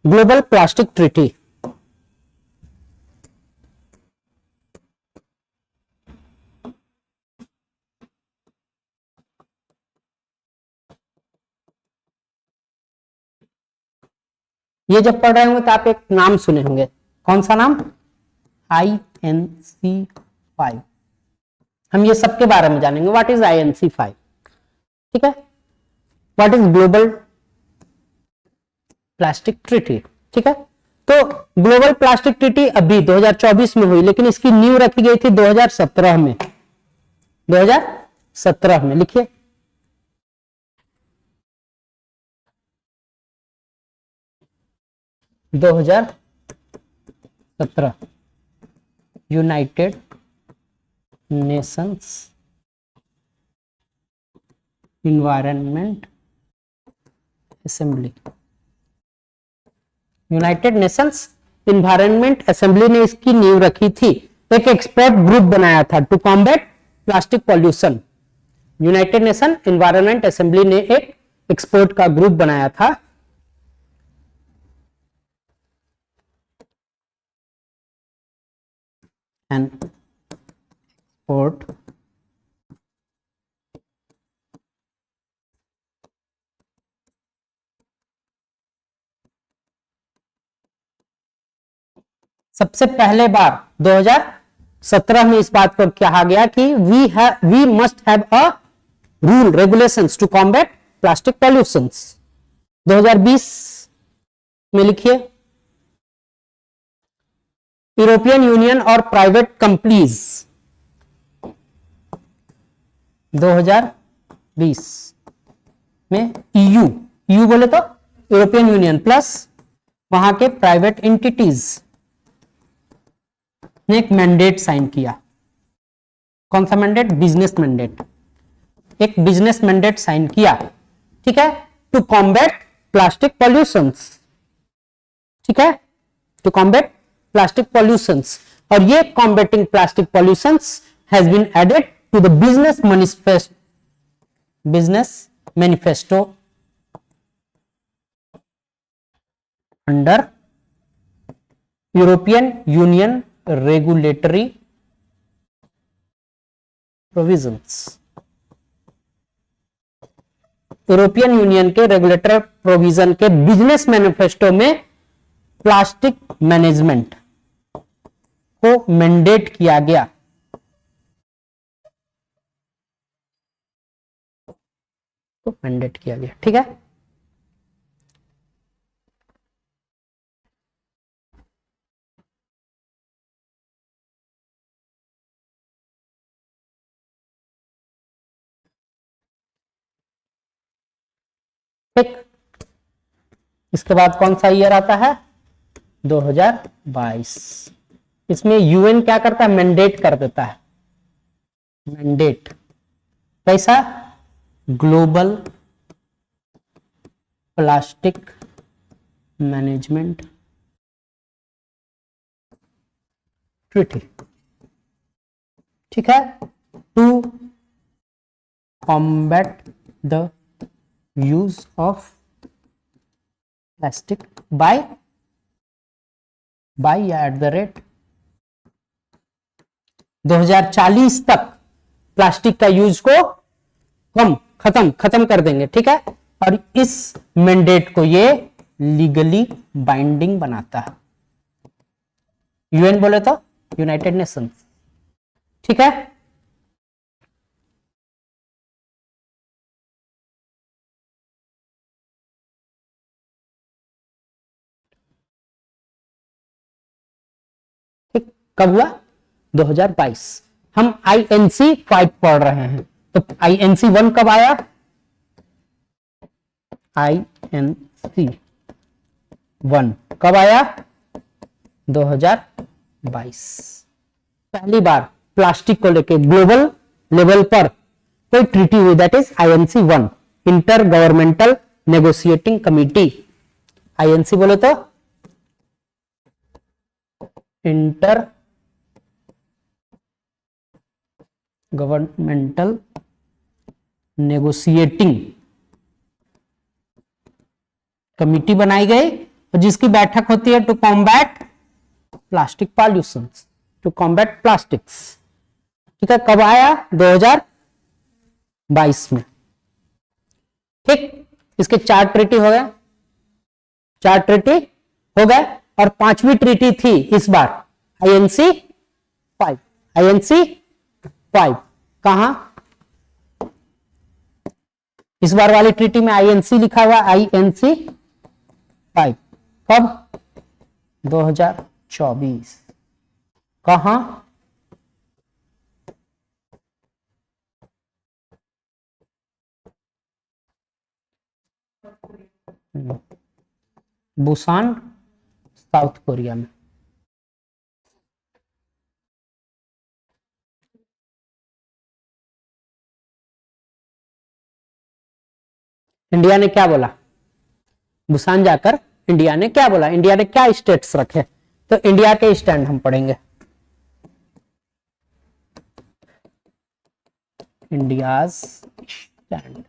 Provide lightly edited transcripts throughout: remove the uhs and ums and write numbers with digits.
Global plastic treaty. ये जब पढ़ रहे होंगे तो आप एक नाम सुने होंगे, कौन सा नाम? INC5। हम ये सबके बारे में जानेंगे। What is INC5? ठीक है, what is global plastic treaty. ठीक है, तो ग्लोबल प्लास्टिक ट्रीटी अभी 2024 में हुई, लेकिन इसकी नींव रखी गई थी 2017 में। 2017 में लिखिए, दो हजार 17 United Nations environment assembly. United Nations environment Assembly ने इसकी नींव रखी थी। एक एक्सपर्ट ग्रुप बनाया था to combat plastic pollution. United Nation Environment Assembly ने एक एक्सपर्ट का ग्रुप बनाया था एंड एक्सपर्ट सबसे पहले बार 2017 में इस बात पर कहा गया कि we must have a rule regulations to combat plastic pollutions. 2020 में लिखिए, यूरोपियन यूनियन और प्राइवेट कंपनीज। 2020 में ईयू बोले तो यूरोपियन यूनियन प्लस वहां के प्राइवेट एंटिटीज ने एक मैंडेट साइन किया। कौन सा मैंडेट? Business mandate. एक बिजनेस मैंडेट साइन किया, ठीक है, टू कॉम्बैट प्लास्टिक पॉल्यूशंस। ठीक है, टू कॉम्बैट प्लास्टिक पॉल्यूशंस। और ये combating plastic pollutions has been added to the business manifesto under European Union regulatory provisions. European Union के regulatory provision के बिजनेस मैनिफेस्टो में प्लास्टिक मैनेजमेंट को mandate किया गया। तो मैंडेट किया गया, ठीक है। ठीक, इसके बाद कौन सा ईयर आता है? 2022। इसमें यूएन क्या करता है? मैंडेट कर देता है। मैंडेट कैसा? Global plastic management treaty. ठीक है, to combat the use of plastic by या एट द रेट 2040 तक प्लास्टिक का यूज को खत्म कर देंगे। ठीक है, और इस मैंडेट को ये लीगली बाइंडिंग बनाता है। यूएन बोले तो यूनाइटेड नेशंस। ठीक है, ठीक, कब हुआ? 2022। हम INC5 पढ़ रहे हैं, तो INC1 कब आया? INC1 कब आया? 2022। पहली बार प्लास्टिक को लेके ग्लोबल लेवल पर कोई ट्रीटी हुई, that is INC1, inter governmental negotiating committee. INC बोले तो इंटर गवर्नमेंटल नेगोशिएटिंग कमिटी बनाई गई और जिसकी बैठक होती है to combat plastic pollution, to combat plastics. ठीक है, कब आया? 2022 में। ठीक, इसके 4 ट्रीटी हो गए, 4 ट्रीटी हो गए और 5वीं ट्रीटी थी इस बार INC 5। INC 5 कहां? इस बार वाली ट्रीटी में INC लिखा हुआ, INC 5 कब? 2024। कहां? बुसान, साउथ कोरिया में। इंडिया ने क्या बोला? बुसान जाकर इंडिया ने क्या बोला? इंडिया ने क्या स्टेट्स रखे? तो इंडिया के स्टैंड हम पढ़ेंगे। India's stand.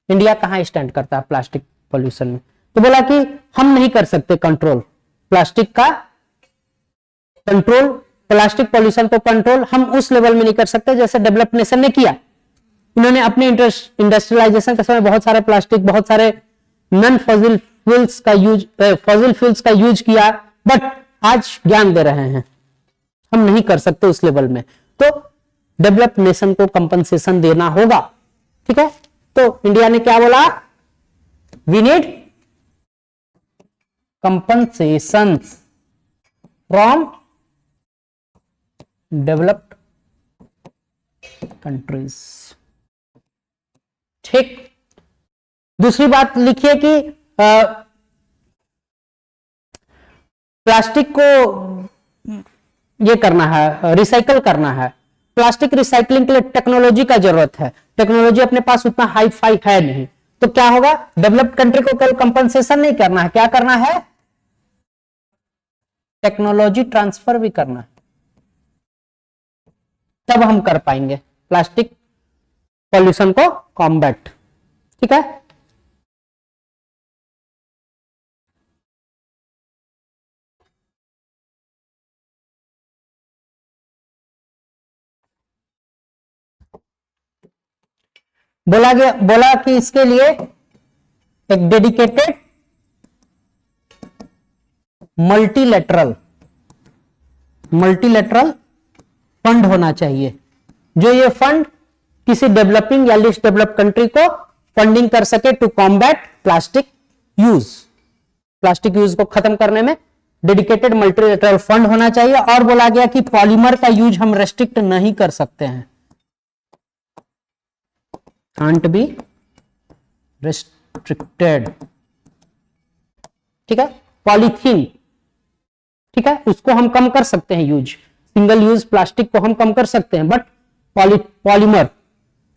इंडिया कहां स्टैंड करता है प्लास्टिक पॉल्यूशन में? तो बोला कि हम नहीं कर सकते कंट्रोल प्लास्टिक का, कंट्रोल प्लास्टिक पॉल्यूशन को कंट्रोल हम उस लेवल में नहीं कर सकते जैसे डेवलप्ड नेशन ने किया। इन्होंने अपने इंडस्ट्रियलाइजेशन के समय बहुत सारे प्लास्टिक, बहुत सारे नॉन फॉसिल फ्यूल्स का यूज, फॉसिल फ्यूल्स का यूज किया, बट आज ज्ञान दे रहे हैं हम नहीं कर सकते उस लेवल में। तो डेवलप्ड नेशन को कंपनसेशन देना होगा। ठीक है, तो इंडिया ने क्या बोला? We need compensation from developed countries. ठीक, दूसरी बात लिखिए कि प्लास्टिक को ये करना है, रिसाइकल करना है। प्लास्टिक रिसाइकलिंग के लिए टेक्नोलॉजी का जरूरत है। टेक्नोलॉजी अपने पास उतना हाई फाई है नहीं, तो क्या होगा? डेवलप्ड कंट्री को केवल कंपनसेशन नहीं करना है, क्या करना है? टेक्नोलॉजी ट्रांसफर भी करना है, तब हम कर पाएंगे प्लास्टिक पॉल्यूशन को कॉम्बैट। ठीक है, बोला कि इसके लिए एक डेडिकेटेड मल्टीलेटरल फंड होना चाहिए, जो ये फंड किसी डेवलपिंग या लिस्ट डेवलप कंट्री को फंडिंग कर सके to combat plastic use. Plastic use को खत्म करने में डेडिकेटेड मल्टीलेटरल फंड होना चाहिए। और बोला गया कि पॉलीमर का यूज हम रेस्ट्रिक्ट नहीं कर सकते हैं, कांट बी रेस्ट्रिक्टेड। ठीक है, पॉलीथीन, ठीक है, उसको हम कम कर सकते हैं यूज, सिंगल यूज प्लास्टिक को हम कम कर सकते हैं, बट पॉलीमर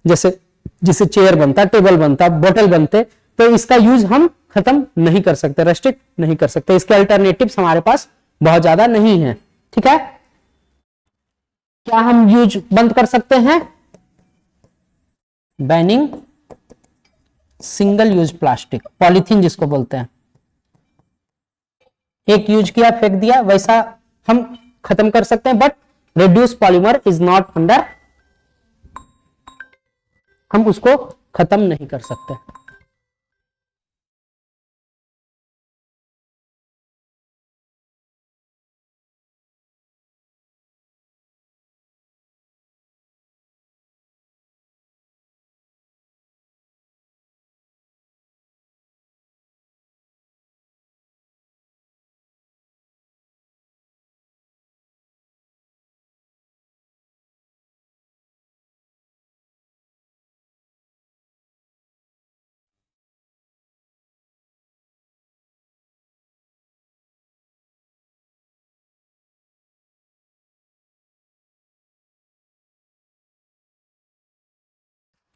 जैसे चेयर बनता, टेबल बनता, बोतल बनते, तो इसका यूज हम खत्म नहीं कर सकते, रेस्ट्रिक्ट नहीं कर सकते। इसके अल्टरनेटिव्स हमारे पास बहुत ज्यादा नहीं है। ठीक है, क्या हम यूज बंद कर सकते हैं? Banning single use plastic, polythene जिसको बोलते हैं, एक यूज किया फेंक दिया, वैसा हम खत्म कर सकते हैं, but reduce polymer is not under, हम उसको खत्म नहीं कर सकते।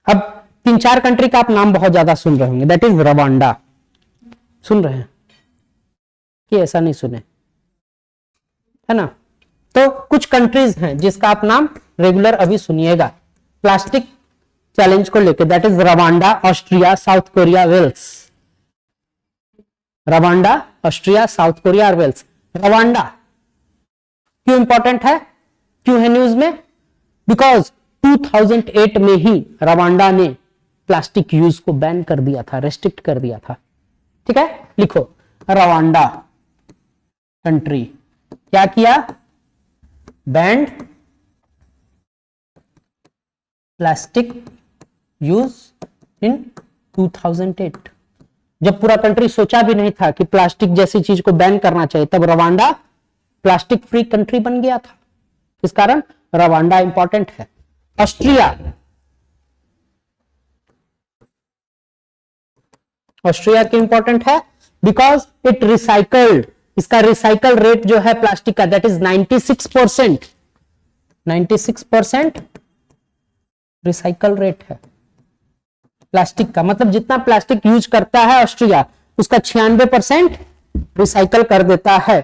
अब 3-4 कंट्री का आप नाम बहुत ज्यादा सुन रहे होंगे, दैट इज रवांडा। सुन रहे हैं कि ऐसा नहीं सुने, है ना? तो कुछ कंट्रीज हैं जिसका आप नाम रेगुलर अभी सुनिएगा प्लास्टिक चैलेंज को लेकर, that is Rwanda, Austria, South Korea, Wales. Rwanda, Austria, South Korea और वेल्स। रवांडा क्यों इंपॉर्टेंट है, क्यों है न्यूज में? बिकॉज 2008 में ही रवांडा ने प्लास्टिक यूज को बैन कर दिया था, रेस्ट्रिक्ट कर दिया था। ठीक है, लिखो रवांडा कंट्री क्या किया, बैंड प्लास्टिक यूज इन 2008। जब पूरा कंट्री सोचा भी नहीं था कि प्लास्टिक जैसी चीज को बैन करना चाहिए, तब रवांडा प्लास्टिक फ्री कंट्री बन गया था। इस कारण रवांडा इंपॉर्टेंट है। ऑस्ट्रिया, ऑस्ट्रिया क्यों इंपॉर्टेंट है? बिकॉज इट रिसाइकल्ड, इसका रिसाइकल रेट जो है प्लास्टिक का दैट इज 96%। 96% रिसाइकल रेट है प्लास्टिक का, मतलब जितना प्लास्टिक यूज करता है ऑस्ट्रिया, उसका 96% रिसाइकल कर देता है।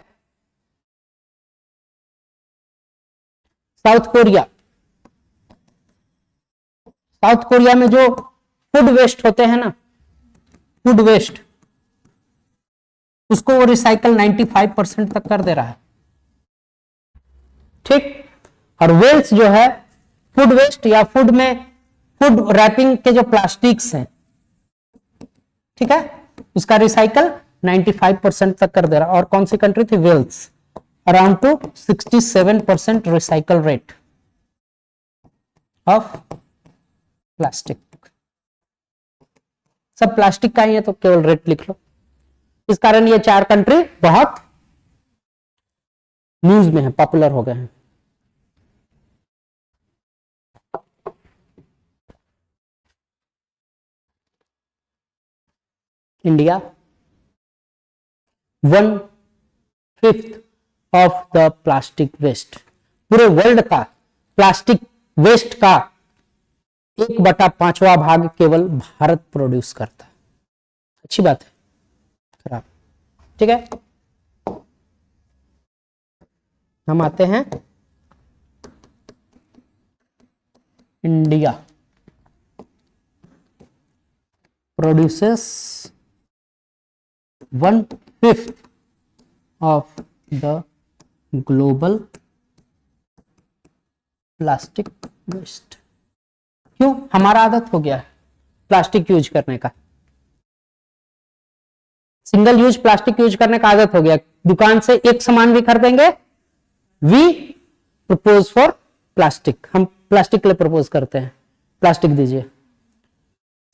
साउथ कोरिया, साउथ कोरिया में जो फूड वेस्ट होते हैं ना, फूड वेस्ट, उसको वो रिसाइकल 95% तक कर दे रहा है। ठीक, और वेल्स जो है फूड वेस्ट या फूड में फूड रैपिंग के जो प्लास्टिक्स हैं, ठीक है, उसका रिसाइकल 95% तक कर दे रहा है। और कौन सी कंट्री थी? Wales, around to 67% recycle rate of plastic. सब प्लास्टिक का ही है तो केवल रेट लिख लो। इस कारण ये चार कंट्री बहुत न्यूज में है, पॉपुलर हो गए हैं। India 1/5 of the plastic waste, पूरे वर्ल्ड का प्लास्टिक वेस्ट का 1/5वां भाग केवल भारत प्रोड्यूस करता है। अच्छी बात है, खराब? ठीक है, हम आते हैं India produces 1/5 of the global plastic waste. क्यों? हमारा आदत हो गया है प्लास्टिक यूज करने का, सिंगल यूज प्लास्टिक यूज करने का आदत हो गया। दुकान से एक सामान भी खरीदेंगे, वी प्रपोज फॉर प्लास्टिक, हम प्लास्टिक के लिए प्रपोज करते हैं, प्लास्टिक दीजिए।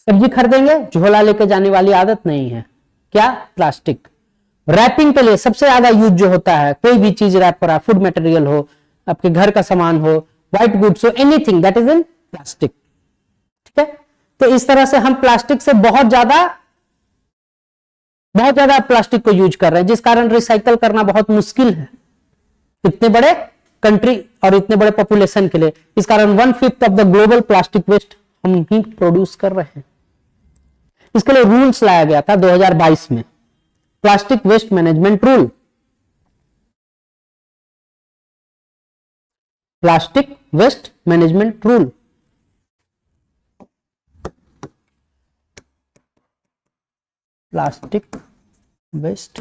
सब्जी खरीदेंगे, झोला लेके जाने वाली आदत नहीं है, क्या? प्लास्टिक। रैपिंग के लिए सबसे ज्यादा यूज जो होता है, कोई भी चीज रैप करा, फूड मटेरियल हो, आपके घर का सामान हो, व्हाइट गुड्स हो, anything that is in plastic. ठीक है, तो इस तरह से हम प्लास्टिक से बहुत ज्यादा प्लास्टिक को यूज कर रहे हैं, जिस कारण रिसाइकल करना बहुत मुश्किल है इतने बड़े कंट्री और इतने बड़े पॉपुलेशन के लिए। इस कारण 1/5 of the global plastic waste हम ही प्रोड्यूस कर रहे हैं। इसके लिए रूल्स लाया गया था 2022 में, plastic waste management rule. Plastic waste management rule, plastic waste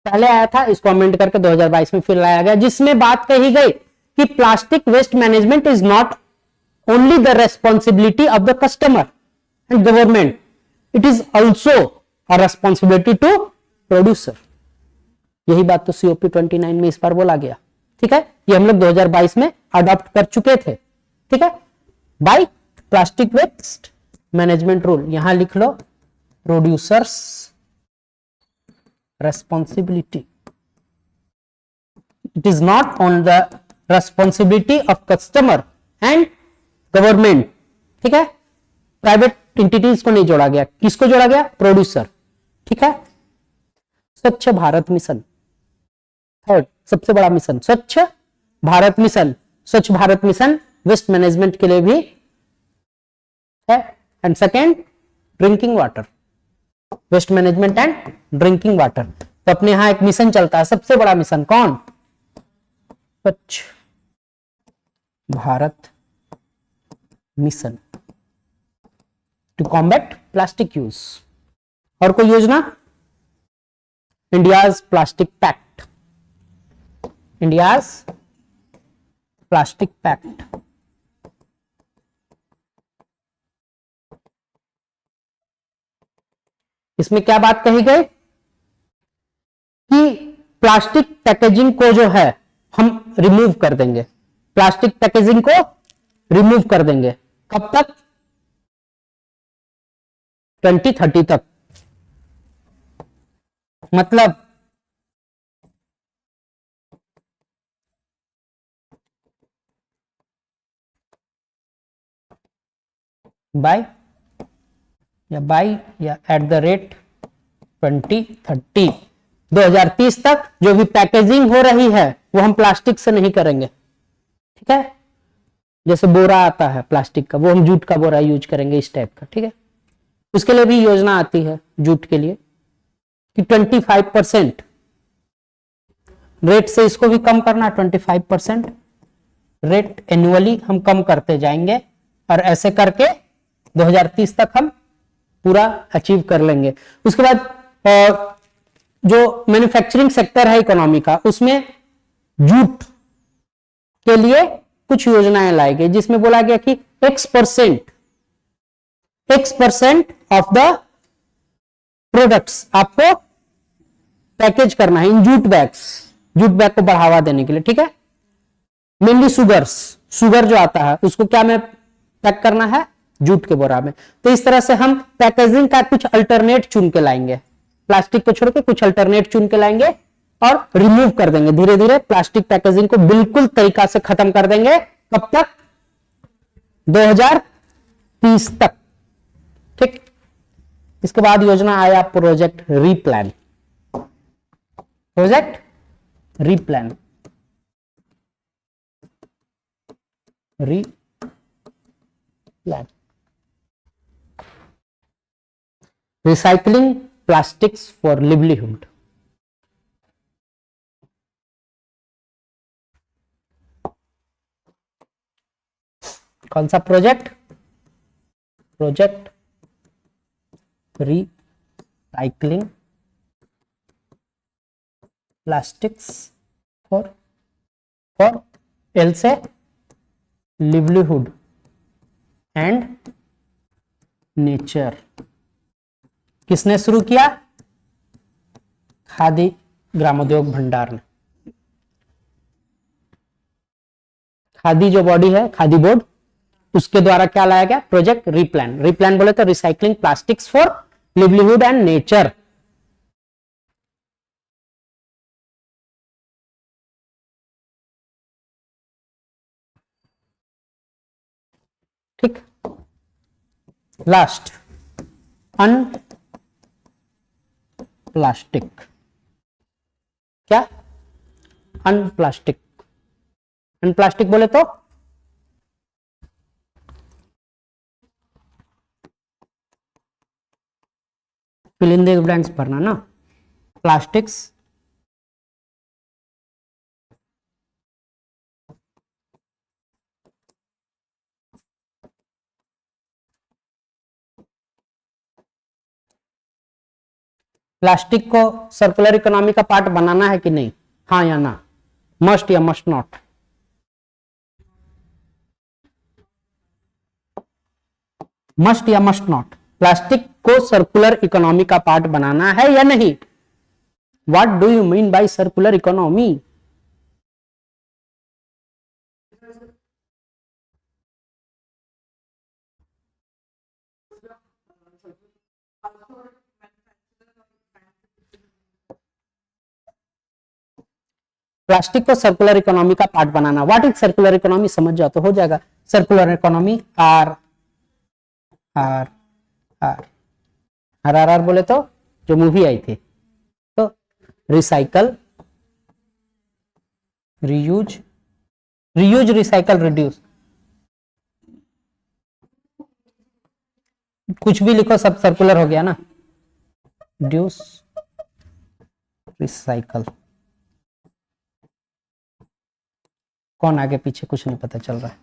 पहले आया था, इसको अमेंड करके 2022 में फिर लाया गया, जिसमें बात कही गई कि plastic waste management is not only the responsibility of the customer and government, it is also a responsibility to producer. यही बात तो COP 29 में इस बार बोला गया। ठीक है, ये हम लोग 2022 में अडॉप्ट कर चुके थे। ठीक है, by plastic waste management rule. यहां लिख लो producers responsibility, it is not on the responsibility of customer and government। ठीक है, प्राइवेट एंटिटीज को नहीं जोड़ा गया, किसको जोड़ा गया? प्रोड्यूसर। ठीक है, स्वच्छ भारत मिशन, थर्ड सबसे बड़ा मिशन स्वच्छ भारत मिशन। स्वच्छ भारत मिशन वेस्ट मैनेजमेंट के लिए भी है। And second drinking water, waste management and drinking water. तो अपने यहां एक मिशन चलता है, सबसे बड़ा मिशन कौन? Swachh Bharat mission to combat plastic use. और कोई योजना? India's plastic pact, India's plastic pact. इसमें क्या बात कही गई कि प्लास्टिक पैकेजिंग को जो है हम रिमूव कर देंगे, प्लास्टिक पैकेजिंग को रिमूव कर देंगे। कब तक? 2030 तक। मतलब बाय या एट द रेट 2030, 2030 तक जो भी पैकेजिंग हो रही है वो हम प्लास्टिक से नहीं करेंगे। ठीक है, जैसे बोरा आता है प्लास्टिक का, वो हम जूट का बोरा यूज करेंगे, इस टाइप का। ठीक है, उसके लिए भी योजना आती है जूट के लिए कि 25% रेट से इसको भी कम करना, 25% रेट एनुअली हम कम करते जाएंगे, और ऐसे करके 2030 तक हम पूरा अचीव कर लेंगे। उसके बाद जो मैन्युफैक्चरिंग सेक्टर है इकोनॉमी का, उसमें जूट के लिए कुछ योजनाएं लाई गई, जिसमें बोला गया कि X% ऑफ द प्रोडक्ट्स आपको पैकेज करना है इन जूट बैग्स, जूट बैग को बढ़ावा देने के लिए। ठीक है, मेनली शुगर जो आता है उसको क्या में पैक करना है? जूट के बोरा में। तो इस तरह से हम पैकेजिंग का कुछ अल्टरनेट चुन के लाएंगे, प्लास्टिक को छोड़ के कुछ अल्टरनेट चुन के लाएंगे और रिमूव कर देंगे। धीरे धीरे प्लास्टिक पैकेजिंग को बिल्कुल तरीका से खत्म कर देंगे। कब तक? 2030 तक। ठीक, इसके बाद योजना आया project replan. Project replan, recycling plastics for livelihood. कौन सा project? Project recycling plastics for L से लिवलीहुड एंड नेचर। किसने शुरू किया? खादी ग्रामोद्योग भंडार ने। खादी जो बॉडी है, खादी बोर्ड, उसके द्वारा क्या लाया गया? Project replan. रीप्लान बोले तो recycling plastics for livelihood and nature. ठीक, लास्ट अनप्लास्टिक। क्या? अनप्लास्टिक। अनप्लास्टिक बोले तो फिल इन द ब्लैंक्स भरना ना। प्लास्टिक्स प्लास्टिक को सर्कुलर इकोनॉमी का पार्ट बनाना है कि नहीं? हाँ या ना? मस्ट या मस्ट नॉट? मस्ट या मस्ट नॉट? प्लास्टिक को सर्कुलर इकोनॉमी का पार्ट बनाना है या नहीं? What do you mean by circular economy? Plastic को सर्कुलर इकोनॉमी का पार्ट बनाना। What is circular economy? समझ जाओ तो हो जाएगा। Circular economy R R R R R R बोले तो जो मूवी आई थी, तो recycle, reuse, reuse, recycle, reduce. कुछ भी लिखो, सब सर्कुलर हो गया ना। Reduce, recycle. कौन आगे पीछे कुछ नहीं पता चल रहा है।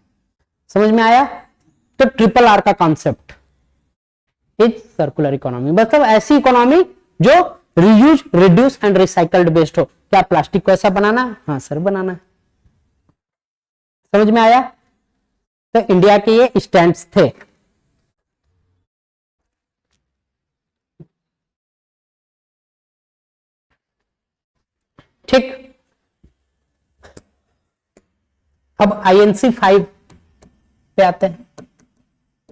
समझ में आया? तो ट्रिपल आर का कॉन्सेप्ट इज सर्कुलर इकोनॉमी, मतलब ऐसी इकोनॉमी जो reuse, reduce and recycled based हो। क्या प्लास्टिक को ऐसा बनाना? हाँ सर बनाना है। समझ में आया? तो इंडिया के ये स्टैंड्स थे। ठीक, अब INC 5 पे आते हैं।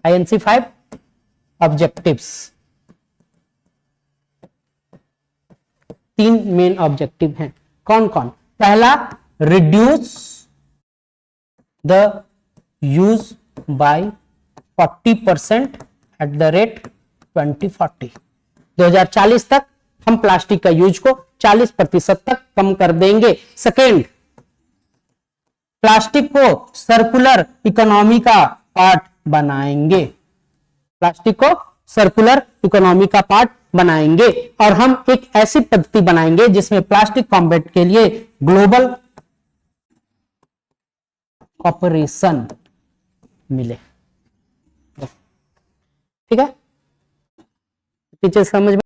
INC 5 ऑब्जेक्टिव्स, 3 मेन ऑब्जेक्टिव हैं। कौन कौन? पहला, reduce the use by 40% eight the rate 2040। 2040 तक हम प्लास्टिक का यूज को 40% तक कम कर देंगे। सेकेंड, प्लास्टिक को सर्कुलर इकोनॉमी का पार्ट बनाएंगे। प्लास्टिक को सर्कुलर इकोनॉमी का पार्ट बनाएंगे और हम एक ऐसी पद्धति बनाएंगे जिसमें प्लास्टिक कॉम्बैट के लिए ग्लोबल ऑपरेशन मिले। ठीक है, पीछे समझ में